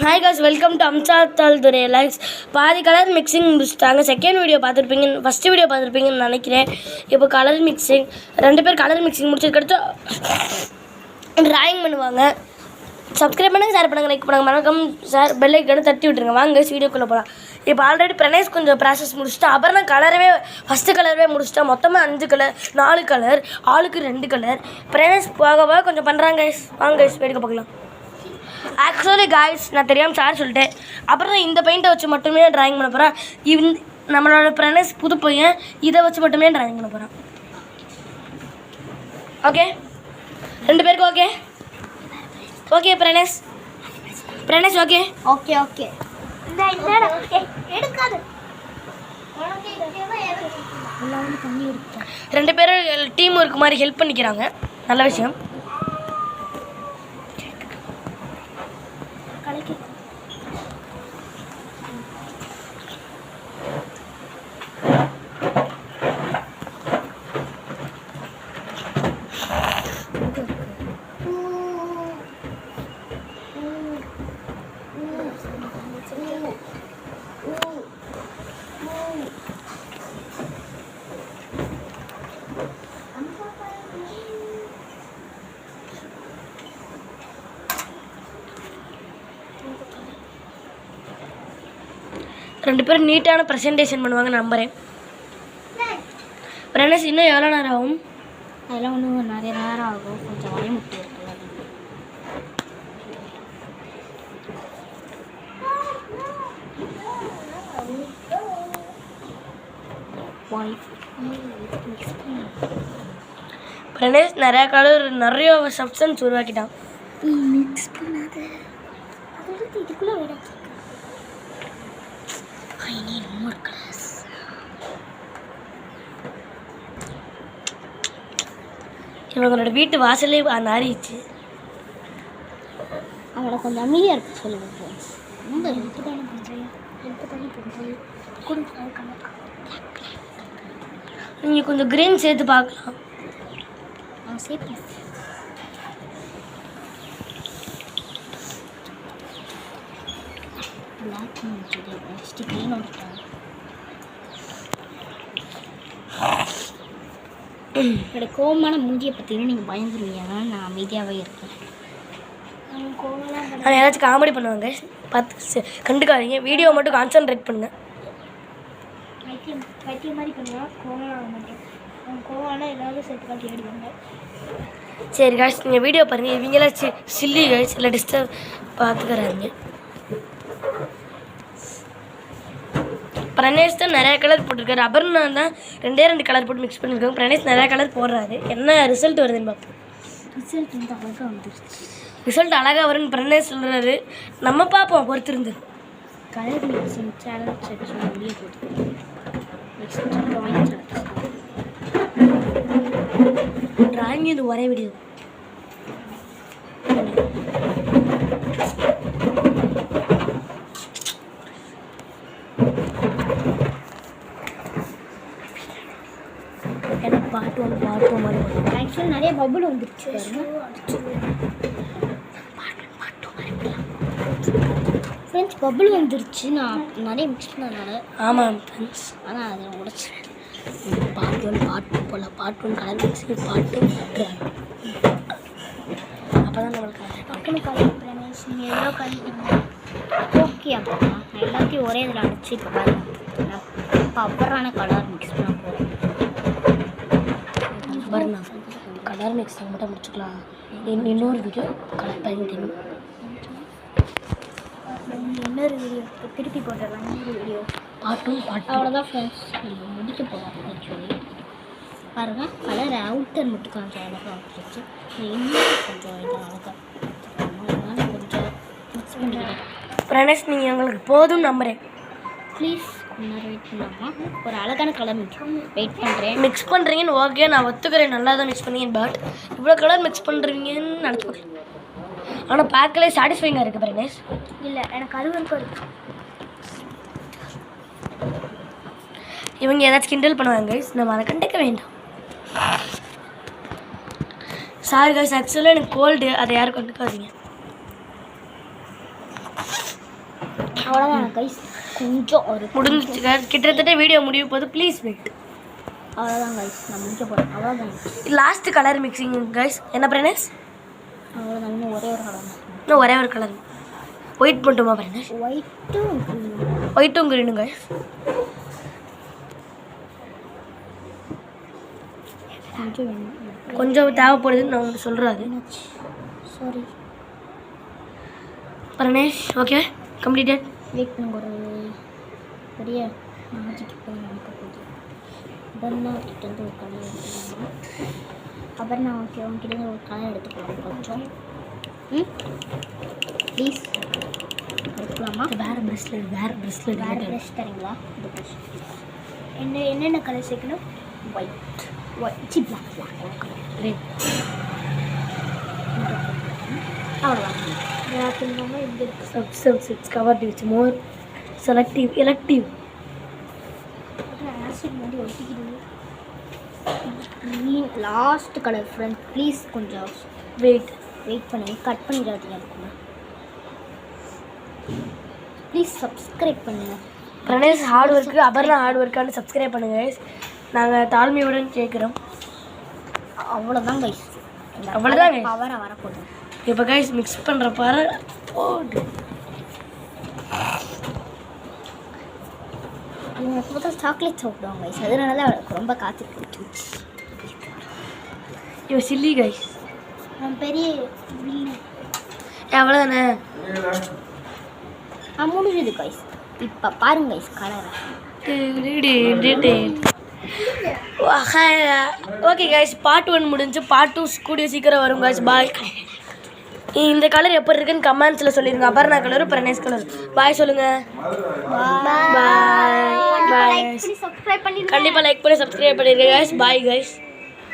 Hi guys, welcome to Amchatal Dure Likes. பாதி colour mixing முடிச்சிட்டாங்க. Second video பார்த்துருப்பீங்க, first video பார்த்துருப்பீங்கன்னு நினைக்கிறேன். இப்போ கலர் மிக்சிங், ரெண்டு பேர் கலர் மிக்சிங் முடிச்சதுக்கடுத்து ட்ராயிங் பண்ணுவாங்க. சப்ஸ்கிரைப் பண்ணுங்கள், ஷேர் பண்ணுங்கள், லைக் பண்ணுங்கள், மறக்காம சார் பெல் ஐக்கானை தட்டி விட்டுருங்க. வாங்க வீடியோக்குள்ளே போகலாம். இப்போ ஆல்ரெடி பிரணேஷ் கொஞ்சம் ப்ராசஸ் முடிச்சுட்டா, அப்புறம் நான் கலரவே ஃபஸ்ட்டு கலரவே முடிச்சுட்டா. மொத்தமாக 5 கலர், 4 கலர், ஆளுக்கு 2 கலர். பிரணேஷ் போக கொஞ்சம் பண்ணுறாங்க. வாங்க வேடிக்கை பார்க்கலாம். ஆக்சுவலி காய்ஸ், நான் தெரியாமல் சார் சொல்லிட்டேன். அப்புறம் இந்த பெயிண்ட்டை வச்சு மட்டுமே ட்ராயிங் பண்ண போகிறேன். நம்மளோட பிரணேஷ் புது பையன், இதை வச்சு மட்டுமே ட்ராயிங் பண்ண போகிறேன். ஓகே, 2 பேருக்கு okay? Okay Pranesh, okay okay okay. எடுக்காது, 2 பேரும் டீம் ஒர்க் மாதிரி ஹெல்ப் பண்ணிக்கிறாங்க. நல்ல விஷயம். ரெண்டு பேரும் நீட்டான ப்ரெசன்டேஷன் பண்ணுவாங்க நம்புகிறேன். பிரணேஷ் இன்னும் எவ்வளோ நேரம் ஆகும்? அதெல்லாம் ஒன்றும் நிறைய நேரம் ஆகும். கொஞ்சம் வரைய முட்டி இருக்குல்ல. பிரணேஷ் நிறையா கலர், நிறைய சப்ஸ்டன்ஸ் உருவாக்கிட்டான். மிக்ஸ் பண்ணாத, அதோட இதுக்குள்ளே விட. I need more class. இவங்களோட வீட்டு வாசலே நாரிச்சு. அவங்கள கொஞ்சம் அமைதியாக இருக்க சொல்லுங்க. ரொம்ப ஹெல்ப் தானே பண்ணுறேன், நீங்கள் கொஞ்சம் க்ரீன் சேர்த்து பார்க்கலாம். சேர்த்து பிளாக் நெக்ஸ்ட்டு க்ரீன் வந்துட்டாங்க. என்னோட கோவமான மூஞ்சியை பார்த்தீங்கன்னா நீங்கள் பயந்துருவீங்க. அதனால் நான் அமைதியாகவே இருக்கேன். ஆனால் ஏதாச்சும் காமெடி பண்ணுவாங்க, பார்த்து கண்டுக்காதீங்க. வீடியோ மட்டும் கான்சன்ட்ரேட் பண்ணுங்க. வைத்தியம் மாதிரி பண்ணுவேன், கோவம் ஆக மாட்டேன். கோவம்னா ஏதாவது சேர்த்து காட்டி ஆடிவாங்க. சரி காய்ஸ், நீங்கள் வீடியோ பாருங்கள். இவங்களாம் சில்லி காய்ஸ், இல்லை டிஸ்டர்ப் பார்த்துக்கிறாங்க. பிரணேஷ் தான் நிறையா கலர் போட்டிருக்காரு. அபர்ணா தான் 2 கலர் போட்டு மிக்ஸ் பண்ணியிருக்காங்க. பிரணேஷ் நிறையா கலர் போடுறாரு. என்ன ரிசல்ட் வருதுன்னு பார்ப்போம். ரிசல்ட் வந்து அழகாக வந்துருச்சு. ரிசல்ட் அழகாக வரும்னு பிரணேஷ் சொல்கிறாரு. நம்ம பார்ப்போம், பொறுத்திருந்து. கலர் மிக்சிங் சேலஞ்ச் செக்ஷன் வெளியே போட்டு ட்ராயிங் இது ஒரே வீடியோ. எனக்கு பாட்டு மாதிரி ஆக்சுவலி நிறைய பபுள் வந்துருச்சு. ஃப்ரெண்ட்ஸ் பபுள் வந்துருச்சு. நான் நிறைய மிக்ஸ் பண்ணதுனால. ஆமாம் ஃப்ரெண்ட்ஸ், ஆனால் அதை உடச்சி பாட்டு 1 பாட்டு போல் பாட்டு 1 கலர் மிக்சிங் பாட்டு அப்போ தான் நம்மளுக்கு டக்குனு கலர் பிரணேஷ் நீங்கள் எவ்வளோ கலந்துட்டீங்க? ஓகே, அப்போ நான் எல்லாத்தையும் ஒரே இதில் அடிச்சு இப்போ பாருங்க. இப்போ அப்புறம் கலர் மிக்ஸ் பண்ண போகிறேன். பர்னா கலர் மிக்சிங் மட்டும் முடிச்சுக்கலாம். இன்னொரு வீடியோ கலர் பெயிண்டிங், இன்னொரு வீடியோ திருப்பி போட்டுடலாம். இன்னொரு வீடியோ பாட்டு அவ்வளோதான் ஃப்ரெண்ட்ஸ். நம்ம முடிக்க போகிறோம். ஆக்சுவலி பாருங்கள், கலர் அவுட்டர் மட்டும் கொஞ்சம் அழகாக வந்துருச்சு. இன்னும் கொஞ்சம் இதாக அழகாக அதனால் கொஞ்சம் மிக்ஸ் பண்ணிக்கிறேன். பிரணேஷ், நீங்கள் எங்களுக்கு போதும் நம்புகிறேன். ப்ளீஸ் கொஞ்ச நேரம் வெயிட் பண்ணலாமா? ஒரு அழகான கலர் வெயிட் பண்ணுறேன். மிக்ஸ் பண்ணுறீங்கன்னு ஓகே, நான் ஒத்துக்கிறேன், நல்லா தான் மிக்ஸ் பண்ணீங்க. பட் இவ்வளோ கலர் மிக்ஸ் பண்ணுறீங்கன்னு நினச்சி பார்க்கல. ஆனால் பார்க்கலே சாட்டிஸ்ஃபைங்காக இருக்குது பிரணேஷ். இல்லை, எனக்கு அது வரைக்கும் இருக்குது. இவங்க ஏதாச்சும் கிண்டல் பண்ணுவாங்க, நம்ம அதை கண்டுக்க வேண்டாம். சாரி गाइस, ஆக்சுவலாக எனக்கு கோல்டு, அதை யாரும் கண்டுக்காதீங்க. அவ்வளோதான் கைஸ், கொஞ்சம் ஒரு முடிஞ்சிச்சு guys. கிட்டத்தட்ட வீடியோ முடிய போகுது. Please wait. அவ்வளோதான் கைஸ், நான் முடிக்க போகிறேன். அவ்வளோதான் லாஸ்ட் கலர் மிக்சிங் கைஸ். என்ன பிரணேஷ்? அவ்வளோதான், இன்னும் ஒரே ஒரு கலர். இன்னும் ஒரே ஒரு கலர். ஒயிட் மட்டுமா பிரணேஷ்? ஒயிட்டும் க்ரீனும் கைஸ். கொஞ்சம் தேவைப்படுதுன்னு நான் உங்களுக்கு சொல்கிறாரு. Sorry Pranesh. Okay completed. Wait பண்ணுங்க, ஒரு பெரிய மேஜிக் போய் நடக்க போகுது. அபர்ணா கிட்ட இருந்து ஒரு கலர் எடுத்துக்கலாம். அபர்ணா ஓகே, உங்ககிட்ட ஒரு கலர் எடுத்துக்கலாம் கொஞ்சம். ப்ளீஸ் எடுத்துக்கலாமா? வேறு ப்ரெஷ்லெட் வேறு ப்ரெஷ் தரீங்களா? இந்த ப்ரெஷ் என்னென்ன கலர் சேர்க்கணும்? White black red. அவ்வளோதான். இந்த Substance covered with more selective elective. Acid வந்து ஒட்டிக்கிடுது. லாஸ்ட் கலர் ஃப்ரெண்ட், ப்ளீஸ் கொஞ்சம் வெயிட் பண்ணி கட் பண்ணிடாதீங்க. இருக்குமா ப்ளீஸ் சப்ஸ்கிரைப் பண்ணுங்க. Pranesh hard work, Aparna hard ஒர்க்கானு சப்ஸ்கிரைப் பண்ணுங்க guys. நாங்கள் தாழ்மையுடன் கேட்குறோம். அவ்வளோதான் கைஸ், அவ்வளோதான் guys. பவரை வரப்போகுது. இப்போ கைஸ் மிக்ஸ் பண்ணுற பாரு. இவங்க எப்போ சாக்லேட் சாப்பிடுவாங்க கைஸ், அதனால தான் அவளுக்கு ரொம்ப காத்துட்டு. இவன் சில்லி கைஸ். பெரிய அவ்வளோதானே முடிஞ்சது கைஸ். இப்போ பாருங்க கைஸ் கலரை. ஓகே கைஸ், பார்ட் 1 முடிஞ்சு. பார்ட் 2 கூடிய சீக்கிரம் வரும் கைஸ். பாய். இந்த கலர் எப்படி இருக்குன்னு கமெண்ட்ஸில் சொல்லிடுங்க. Aparna colour, Pranesh colour. Bye சொல்லுங்க. பாய் பாய். சப்ஸ்கிரைப் பண்ணி கண்டிப்பாக லைக் பண்ணி சப்ஸ்கிரைப் பண்ணிடுங்க கைஸ். Bye guys.